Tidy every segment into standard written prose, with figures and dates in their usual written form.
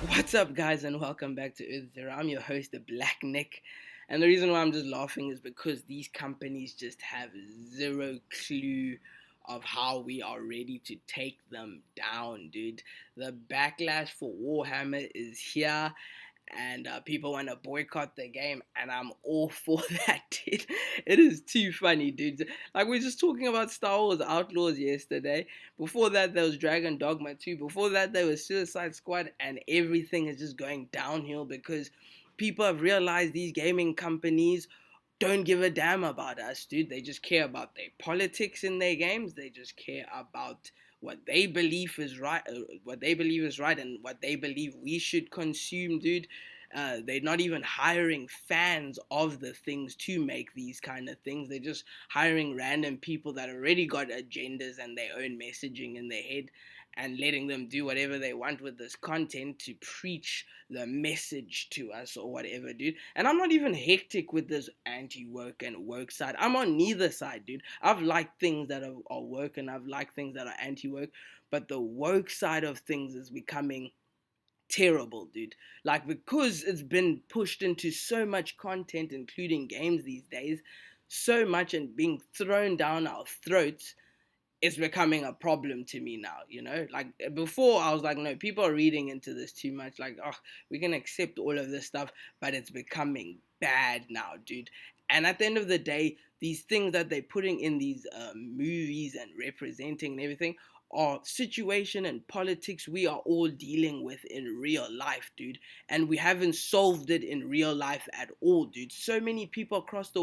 What's up, guys, and welcome back to Earth Zero. I'm your host, the Black Nick, and the reason why I'm just laughing is because these companies just have zero clue of how we are ready to take them down, dude. The backlash for Warhammer is here, and people want to boycott the game, and I'm all for that, dude. It is too funny, dude. Like, we were just talking about Star Wars Outlaws yesterday. Before that, there was Dragon Dogma 2. Before that, there was Suicide Squad, and everything is just going downhill because people have realized these gaming companies don't give a damn about us, dude. They just care about their politics in their games. They just care about what they believe is right, and what they believe we should consume, dude. They're not even hiring fans of the things to make these kind of things. They're just hiring random people that already got agendas and their own messaging in their head, and letting them do whatever they want with this content to preach the message to us or whatever, dude. And I'm not even hectic with this anti-work and work side. I'm on neither side, dude. I've liked things that are work, and I've liked things that are anti-work, but the work side of things is becoming terrible, dude. Like, because it's been pushed into so much content, including games these days, so much, and being thrown down our throats, it's becoming a problem to me now, you know? Like, before I was like, no, people are reading into this too much. Like, oh, we can accept all of this stuff, but it's becoming bad now, dude. And at the end of the day, these things that they're putting in these movies and representing and everything are situation and politics we are all dealing with in real life, dude. And we haven't solved it in real life at all, dude. So many people across the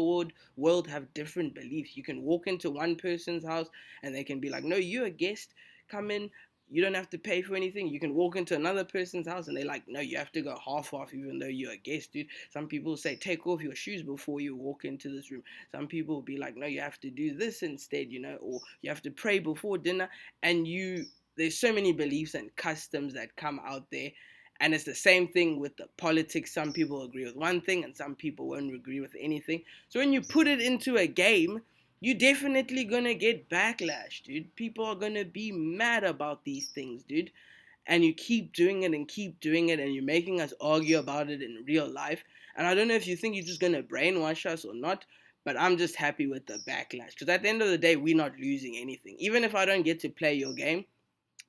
world have different beliefs. You can walk into one person's house and they can be like, no, you're a guest, come in, you don't have to pay for anything. You can walk into another person's house and they're like, no, you have to go half off even though you're a guest, dude. Some people say, take off your shoes before you walk into this room. Some people will be like, no, you have to do this instead, you know, or you have to pray before dinner. And there's so many beliefs and customs that come out there. And it's the same thing with the politics. Some people agree with one thing and some people won't agree with anything. So when you put it into a game, you're definitely gonna get backlash, dude. People are gonna be mad about these things, dude. And you keep doing it and keep doing it, and you're making us argue about it in real life. And I don't know if you think you're just gonna brainwash us or not, but I'm just happy with the backlash. Because at the end of the day, we're not losing anything. Even if I don't get to play your game,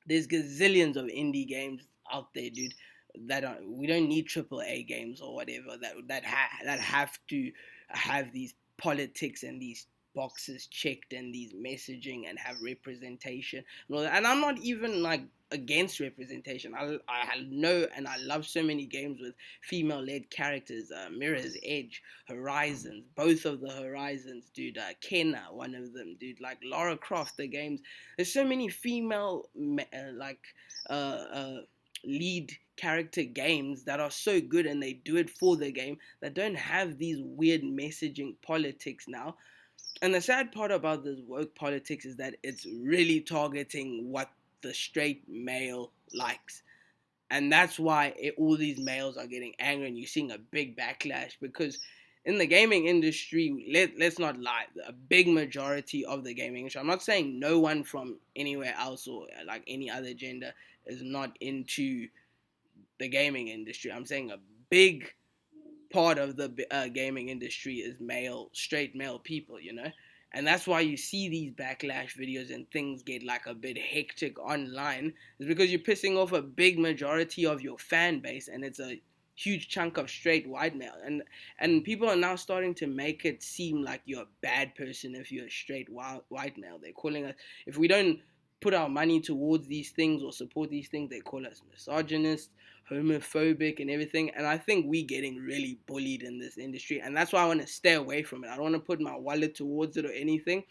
there's gazillions of indie games out there, dude. We don't need AAA games or whatever that have to have these politics and these boxes checked and these messaging and have representation and all that. And I'm not even like against representation. I know and I love so many games with female-led characters. Mirror's Edge, Horizons, both of the Horizons, dude. Kenna, one of them, dude. Like Lara Croft, the games. There's so many female lead character games that are so good, and they do it for the game, that don't have these weird messaging politics now. And the sad part about this woke politics is that it's really targeting what the straight male likes. And that's why all these males are getting angry, and you're seeing a big backlash. Because in the gaming industry, let's not lie, a big majority of the gaming industry, I'm not saying no one from anywhere else or like any other gender is not into the gaming industry. I'm saying a big part of the gaming industry is straight male people, you know? And that's why you see these backlash videos and things get like a bit hectic online, is because you're pissing off a big majority of your fan base, and it's a huge chunk of straight white male. And people are now starting to make it seem like you're a bad person if you're a straight white male. They're calling us, if we don't put our money towards these things or support these things, they call us misogynist, homophobic, and everything. And I think we're getting really bullied in this industry, and that's why I want to stay away from it. I don't want to put my wallet towards it or anything,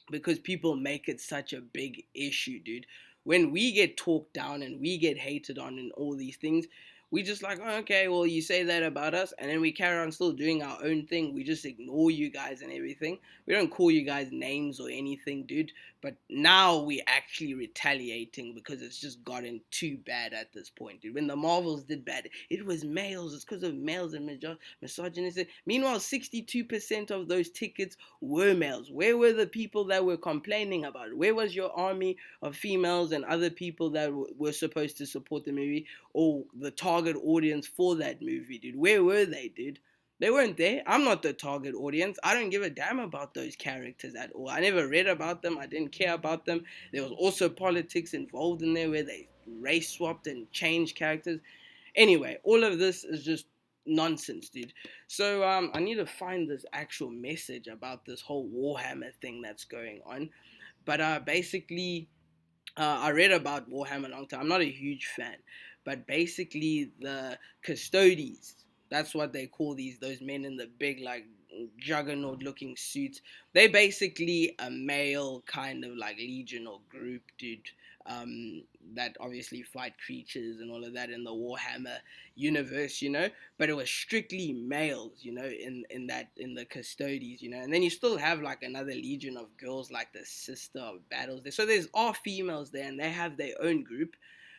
because people make it such a big issue, dude. When we get talked down and we get hated on and all these things, we just like, oh, okay, well, you say that about us, and then we carry on still doing our own thing. We just ignore you guys and everything. We don't call you guys names or anything, dude. But now we're actually retaliating because it's just gotten too bad at this point, dude. When the Marvels did bad, it was males. It's because of males and misogynistic. Meanwhile, 62% of those tickets were males. Where were the people that were complaining about it? Where was your army of females and other people that were supposed to support the movie, or the target audience for that movie, dude? Where were they, dude? They weren't there. I'm not the target audience. I don't give a damn about those characters at all. I never read about them. I didn't care about them. There was also politics involved in there where they race swapped and changed characters. Anyway, all of this is just nonsense, dude. So I need to find this actual message about this whole Warhammer thing that's going on. But basically, I read about Warhammer a long time. I'm not a huge fan, but basically the custodies, that's what they call those men in the big like juggernaut looking suits. They basically a male kind of like legion or group, dude. That obviously fight creatures and all of that in the Warhammer universe, but it was strictly males, in the custodies, and then you still have like another legion of girls like the Sister of Battles there. So there's all females there and they have their own group,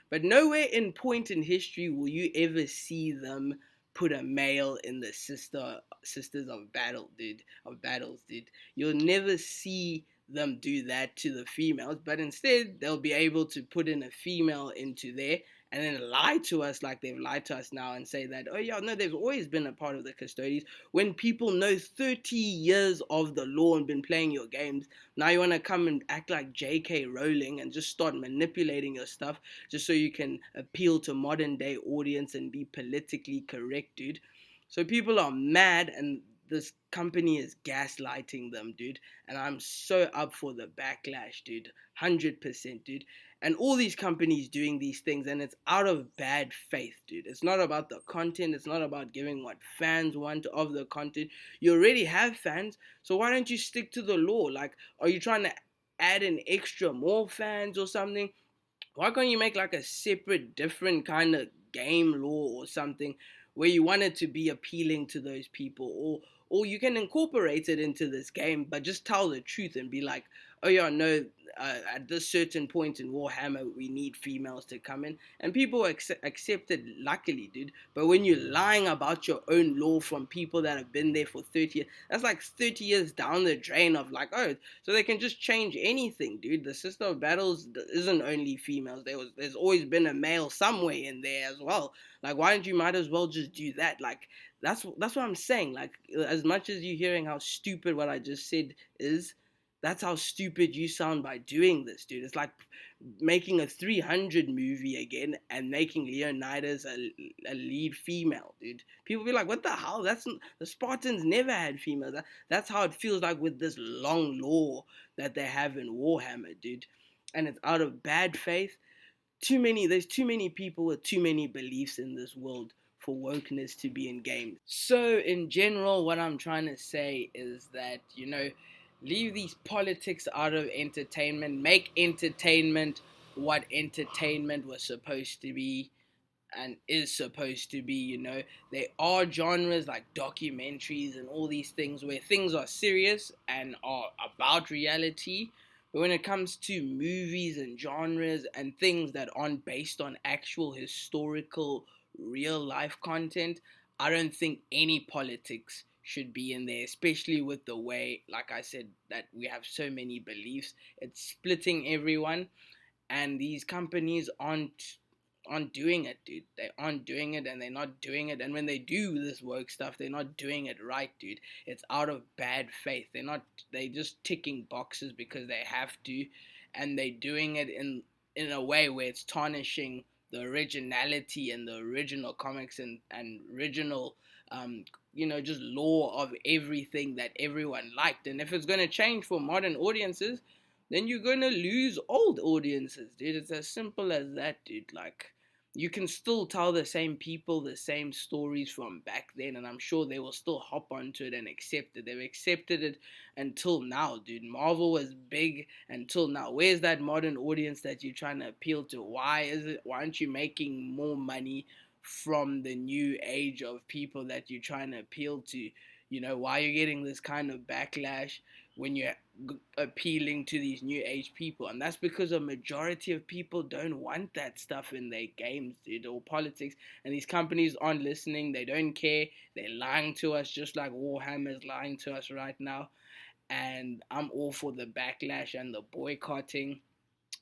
but nowhere in point in history will you ever see them put a male in the sisters of battles, dude. You'll never see them do that to the females, but instead they'll be able to put in a female into there and then lie to us like they've lied to us now and say that, oh yeah, no, they've always been a part of the custodies, when people know 30 years of the law and been playing your games. Now you want to come and act like J.K. Rowling and just start manipulating your stuff just so you can appeal to modern day audience and be politically correct, dude. So people are mad and this company is gaslighting them, dude. And I'm so up for the backlash, dude. 100%, dude. And all these companies doing these things, and it's out of bad faith, dude. It's not about the content. It's not about giving what fans want of the content. You already have fans, so why don't you stick to the law? Like, are you trying to add an extra more fans or something? Why can't you make like a separate, different kind of game law or something where you want it to be appealing to those people, or you can incorporate it into this game, but just tell the truth and be like, oh yeah, no, at this certain point in Warhammer, we need females to come in, and people accept it, luckily, dude. But when you're lying about your own law from people that have been there for 30 years, that's like 30 years down the drain of like, oh, so they can just change anything, dude. The Sister of Battles isn't only females. There's always been a male somewhere in there as well. Like, why don't you might as well just do that? Like, that's what I'm saying. Like, as much as you're hearing how stupid what I just said is, that's how stupid you sound by doing this, dude. It's like making a 300 movie again and making Leonidas a lead female, dude. People be like, what the hell? The Spartans never had females. That's how it feels like with this long lore that they have in Warhammer, dude. And it's out of bad faith. There's too many people with too many beliefs in this world for wokeness to be in games. So in general, what I'm trying to say is that, leave these politics out of entertainment. Make entertainment what entertainment was supposed to be and is supposed to be, There are genres like documentaries and all these things where things are serious and are about reality. But when it comes to movies and genres and things that aren't based on actual historical real life content, I don't think any politics should be in there, especially with the way, like I said, that we have so many beliefs. It's splitting everyone, and these companies aren't doing it, dude. They aren't doing it, and they're not doing it. And when they do this woke stuff, they're not doing it right, dude. It's out of bad faith. They just ticking boxes because they have to, and they're doing it in a way where it's tarnishing the originality and the original comics and original just lore of everything that everyone liked. And if it's going to change for modern audiences, then you're going to lose old audiences, dude. It's as simple as that, dude. Like, you can still tell the same people the same stories from back then, and I'm sure they will still hop onto it and accept it. They've accepted it until now, dude. Marvel was big until now. Where's that modern audience that you're trying to appeal to? Why aren't you making more money from the new age of people that you're trying to appeal to? Why are you getting this kind of backlash when you're appealing to these new age people, and that's because a majority of people don't want that stuff in their games, dude, or politics. And these companies aren't listening. They don't care. They're lying to us, just like Warhammer is lying to us right now. And I'm all for the backlash and the boycotting.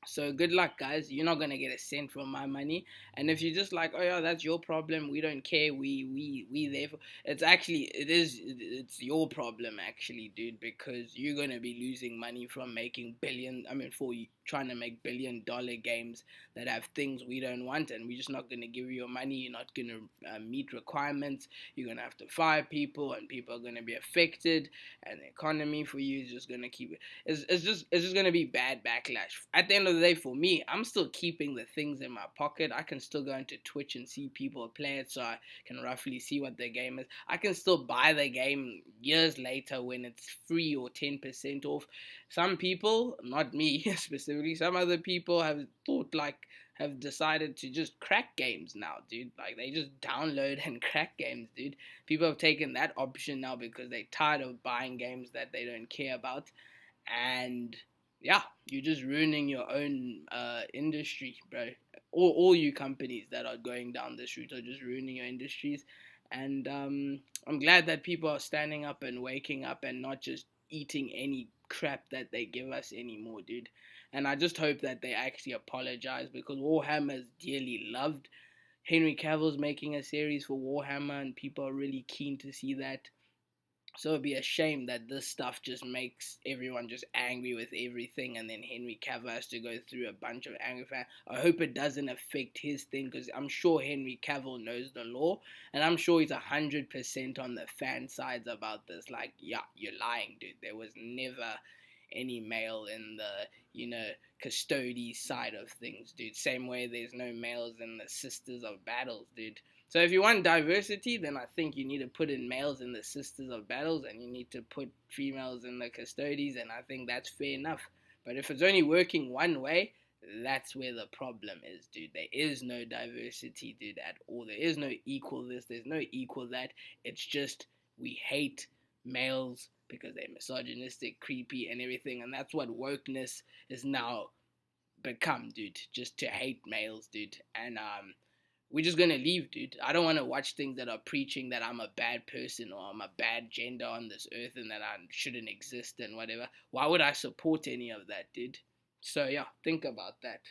So good luck, guys. You're not gonna get a cent from my money. And if you're just like, oh yeah, that's your problem. We don't care. We there. It's actually it's your problem actually, dude. Because you're gonna be losing money from making billion. I mean, for trying to make $1 billion games that have things we don't want, and we're just not gonna give you your money. You're not gonna meet requirements. You're gonna have to fire people, and people are gonna be affected. And the economy for you is just gonna keep it. It's just gonna be bad backlash. At the end of the day, for me, I'm still keeping the things in my pocket. I can still go into Twitch and see people play it, so I can roughly see what the game is. I can still buy the game years later when it's free or 10% off. Some people, not me specifically, some other people have thought like have decided to just crack games now, dude. Like they just download and crack games, dude. People have taken that option now because they're tired of buying games that they don't care about. And yeah, you're just ruining your own industry, bro. All you companies that are going down this route are just ruining your industries. And I'm glad that people are standing up and waking up and not just eating any crap that they give us anymore, dude. And I just hope that they actually apologize, because Warhammer is dearly loved. Henry Cavill's making a series for Warhammer, and people are really keen to see that. So it'd be a shame that this stuff just makes everyone just angry with everything, and then Henry Cavill has to go through a bunch of angry fans. I hope it doesn't affect his thing, because I'm sure Henry Cavill knows the law, and I'm sure he's 100% on the fan sides about this. Like, yeah, you're lying, dude. There was never any male in the, custody side of things, dude. Same way there's no males in the Sisters of Battles, dude. So if you want diversity, then I think you need to put in males in the Sisters of Battles, and you need to put females in the Custodies, and I think that's fair enough. But if it's only working one way, that's where the problem is, dude. There is no diversity, dude, at all. There is no equal this, there's no equal that. It's just we hate males because they're misogynistic, creepy, and everything, and that's what wokeness is now become, dude. Just to hate males, dude. And we're just gonna leave, dude. I don't want to watch things that are preaching that I'm a bad person or I'm a bad gender on this earth and that I shouldn't exist and whatever. Why would I support any of that, dude? So yeah, think about that.